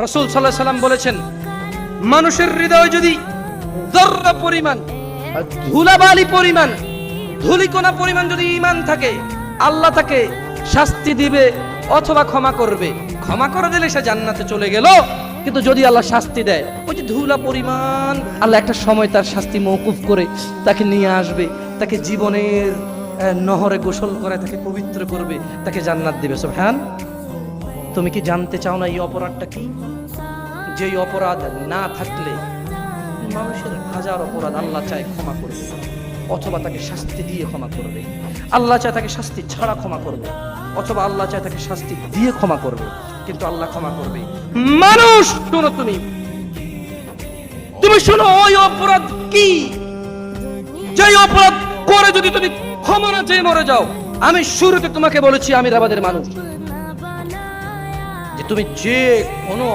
রাসূল সাল্লাল্লাহু আলাইহি ওয়াসাল্লাম বলেছেন, মানুষের হৃদয় যদি যর্রা পরিমাণ, ধুলাবালি পরিমাণ, ধূলিকণা পরিমাণ যদি ঈমান থাকে, আল্লাহ তাকে শাস্তি দিবে অথবা ক্ষমা করবে। ক্ষমা করে দিলে সে জান্নাতে চলে গেল, কিন্তু যদি আল্লাহ শাস্তি দেয়, ওই যে ধুলা পরিমাণ, আল্লাহ একটা সময় তার শাস্তি মওকুফ করে তাকে নিয়ে আসবে, তাকে জীবনের নহরে গোসল করে তাকে পবিত্র করবে, তাকে জান্নাত দিবে। সুবহান। তুমি কি জানতে চাও না এই অপরাধটা কি? যেই অপরাধ না থাকলে মানুষের হাজার অপরাধ আল্লাহ চায় ক্ষমা করবে, অথবা তাকে শাস্তি দিয়ে ক্ষমা করবে। আল্লাহ চায় তাকে শাস্তি ছাড়া ক্ষমা করবে, অথবা আল্লাহ চায় তাকে শাস্তি দিয়ে ক্ষমা করবে, কিন্তু আল্লাহ ক্ষমা করবে। মানুষ শোনো, তুমি শোনো, ওই অপরাধ কি? যেই অপরাধ করে যদি তুমি ক্ষমা না চেয়ে মরে যাও, আমি শুরুতে তোমাকে বলেছি, আমিরাবাদের মানুষ, যে তুমি যে কোনো